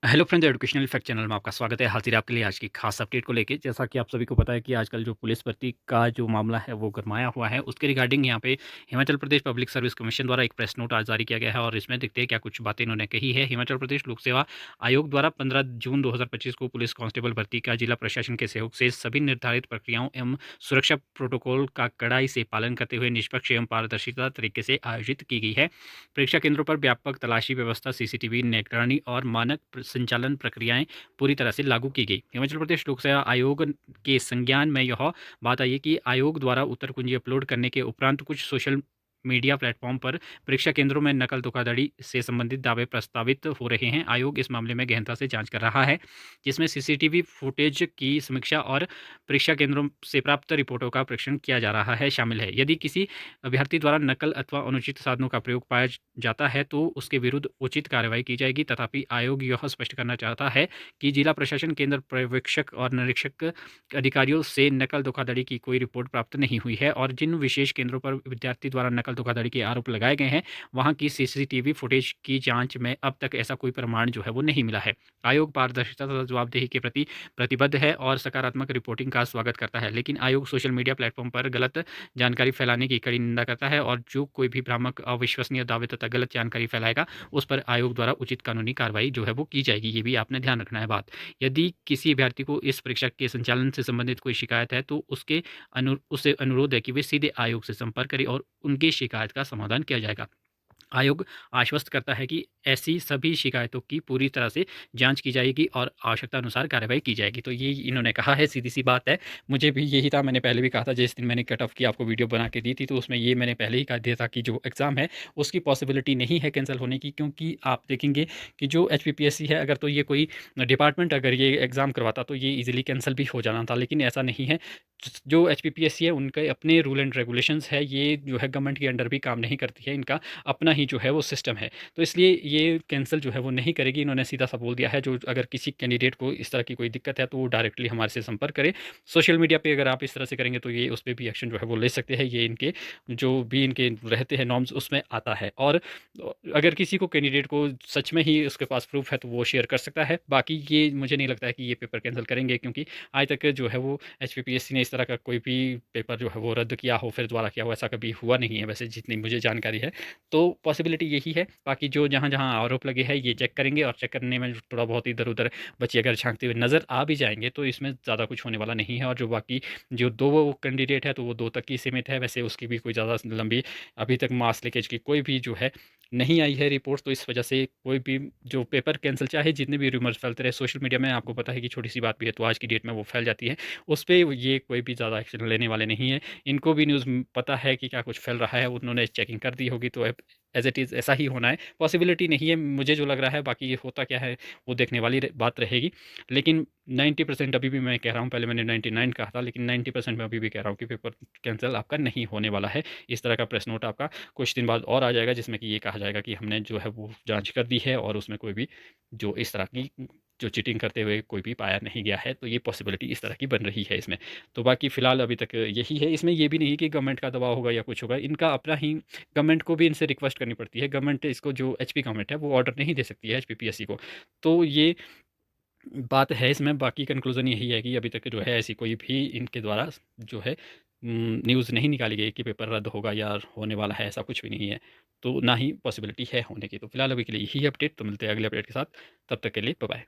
Hello friends, educational fact channel में आपका स्वागत है। हाजिर आपके लिए आज की खास अपडेट को लेके। जैसा कि आप सभी को पता है कि आजकल जो पुलिस भर्ती का जो मामला है वो गरमाया हुआ है, उसके रिगार्डिंग यहाँ पे Himachal Pradesh public service commission द्वारा एक प्रेस नोट आज जारी किया गया है और इसमें देखते हैं क्या कुछ बातें इन्होंने कही है। हिमाचल प्रदेश लोक सेवा आयोग द्वारा 15 जून 2025 को पुलिस कांस्टेबल भर्ती का जिला प्रशासन के सहयोग से सभी निर्धारित प्रक्रियाओं एवं सुरक्षा प्रोटोकॉल का कड़ाई से पालन करते हुए निष्पक्ष एवं पारदर्शिता तरीके से आयोजित की गई है। परीक्षा केंद्रों पर व्यापक तलाशी व्यवस्था, सीसीटीवी निगरानी और मानक संचालन प्रक्रियाएं पूरी तरह से लागू की गई। हिमाचल प्रदेश लोक सेवा आयोग के संज्ञान में यह बात आई है कि आयोग द्वारा उत्तर कुंजी अपलोड करने के उपरांत कुछ सोशल मीडिया प्लेटफॉर्म पर परीक्षा केंद्रों में नकल धोखाधड़ी से संबंधित दावे प्रस्तावित हो रहे हैं। आयोग इस मामले में गहनता से जांच कर रहा है, जिसमें सीसीटीवी फुटेज की समीक्षा और परीक्षा केंद्रों से प्राप्त रिपोर्टों का परीक्षण किया जा रहा है शामिल है। यदि किसी अभ्यर्थी द्वारा नकल अथवा अनुचित साधनों का प्रयोग पाया जाता है तो उसके विरुद्ध उचित कार्रवाई की जाएगी। तथापि आयोग यह स्पष्ट करना चाहता है कि जिला प्रशासन, केंद्र पर्यवेक्षक और निरीक्षक अधिकारियों से नकल धोखाधड़ी की कोई रिपोर्ट प्राप्त नहीं हुई है और जिन विशेष केंद्रों पर विद्यार्थी द्वारा नकल धोखाधड़ी के आरोप लगाए गए हैं वहां की सीसीटीवी फुटेज की जांच में अब तक ऐसा कोई प्रमाण जो है वो नहीं मिला है। आयोग पारदर्शिता तथा जवाबदेही के प्रति प्रतिबद्ध है और सकारात्मक रिपोर्टिंग का स्वागत करता है, लेकिन आयोग सोशल मीडिया प्लेटफॉर्म पर गलत जानकारी फैलाने की कड़ी निंदा करता है और जो कोई भी भ्रामक, अविश्वसनीय दावे तथा गलत जानकारी फैलाएगा उस पर आयोग द्वारा उचित कानूनी कार्रवाई जो है वो की जाएगी। ये भी आपने ध्यान रखना है बात। यदि किसी अभ्यर्थी को इस परीक्षा के संचालन से संबंधित कोई शिकायत है तो उससे अनुरोध है कि वे सीधे आयोग से संपर्क करें और उनकी शिकायत का समाधान किया जाएगा। आयोग आश्वस्त करता है कि ऐसी सभी शिकायतों की पूरी तरह से जांच की जाएगी और आवश्यकता अनुसार कार्रवाई की जाएगी। तो ये इन्होंने कहा है, सीधी-सी बात है। मुझे भी यही था, मैंने पहले भी कहा था जिस दिन मैंने कट ऑफ की आपको वीडियो बना के दी थी, तो उसमें ये मैंने पहले ही कह दिया था कि जो एग्ज़ाम है उसकी पॉसिबिलिटी नहीं है कैंसल होने की, क्योंकि आप देखेंगे कि जो एचपीपीएससी है, अगर तो ये कोई डिपार्टमेंट अगर ये एग्ज़ाम करवाता तो ये ईज़िली कैंसल भी हो जाना था, लेकिन ऐसा नहीं है। जो एचपीपीएससी है उनके अपने रूल एंड रेगुलेशंस है, ये जो है गवर्नमेंट के अंडर भी काम नहीं करती है, इनका अपना ही जो है वो सिस्टम है। तो इसलिए ये कैंसिल जो है वो नहीं करेगी। इन्होंने सीधा-सा बोल दिया है, जो अगर किसी कैंडिडेट को इस तरह की कोई दिक्कत है तो वो डायरेक्टली हमारे से संपर्क करे। सोशल मीडिया पे अगर आप इस तरह से करेंगे तो ये उस पे भी एक्शन जो है वो ले सकते हैं। ये इनके जो भी इनके रहते हैं नॉर्म्स उसमें आता है। और अगर किसी को कैंडिडेट को सच में ही उसके पास प्रूफ़ है तो वो शेयर कर सकता है। बाकी ये मुझे नहीं लगता है कि ये पेपर कैंसल करेंगे, क्योंकि आज तक जो है वो एचपीपीएससी ने इस तरह का कोई भी पेपर जो है वो रद्द किया हो फिर दोबारा किया हो, ऐसा कभी हुआ नहीं है वैसे, जितनी मुझे जानकारी है। तो पॉसिबिलिटी यही है। बाकी जो जहाँ-जहाँ आरोप लगे हैं ये चेक करेंगे और चेक करने में थोड़ा बहुत इधर-उधर बच्चे अगर झाँकते हुए नज़र आ भी जाएँगे तो इसमें ज़्यादा कुछ होने वाला नहीं है। और जो बाकी जो 2 कैंडिडेट है तो वो 2 तक ही सीमित है। वैसे उसकी भी कोई ज़्यादा लंबी अभी तक मास लीकेज की कोई भी जो है नहीं आई है रिपोर्ट्स, तो इस वजह से कोई भी जो पेपर कैंसल, चाहे जितने भी रूमर्स फैलते रहे सोशल मीडिया में, आपको पता है कि छोटी-सी बात भी है तो आज की डेट में वो फैल जाती है। उस पे ये कोई भी ज़्यादा एक्शन लेने वाले नहीं हैं। इनको भी न्यूज़ पता है कि क्या कुछ फैल रहा है, उन्होंने चेकिंग कर दी होगी, तो अब एज़ इट इज़ ऐसा ही होना है। पॉसिबिलिटी नहीं है मुझे जो लग रहा है, बाकी ये होता क्या है वो देखने वाली बात रहेगी। लेकिन 90% अभी भी मैं कह रहा हूँ, पहले मैंने 99 कहा था, लेकिन 90% मैं अभी भी कह रहा हूँ कि पेपर कैंसिल आपका नहीं होने वाला है। इस तरह का प्रेस नोट आपका कुछ दिन बाद और आ जाएगा, जिसमें कि ये कहा जाएगा कि हमने जो है वो जाँच कर दी है और उसमें कोई भी जो इस तरह की जो चीटिंग करते हुए कोई भी पाया नहीं गया है। तो ये पॉसिबिलिटी इस तरह की बन रही है इसमें। तो बाकी फ़िलहाल अभी तक यही है। इसमें ये भी नहीं कि गवर्नमेंट का दबाव होगा या कुछ होगा। इनका अपना ही, गवर्नमेंट को भी इनसे रिक्वेस्ट करनी पड़ती है। गवर्नमेंट इसको, जो एचपी गवर्नमेंट है, वो ऑर्डर नहीं दे सकती है एचपीपीएससी को। तो ये बात है इसमें। बाकी कंक्लूज़न यही है कि अभी तक जो है ऐसी कोई भी इनके द्वारा जो है न्यूज़ नहीं निकाली गई कि पेपर रद्द होगा या होने वाला है, ऐसा कुछ भी नहीं है। तो ना ही पॉसिबिलिटी है होने की। तो फिलहाल अभी के लिए यही अपडेट, तो मिलते हैं अगले अपडेट के साथ। तब तक के लिए बाय बाय।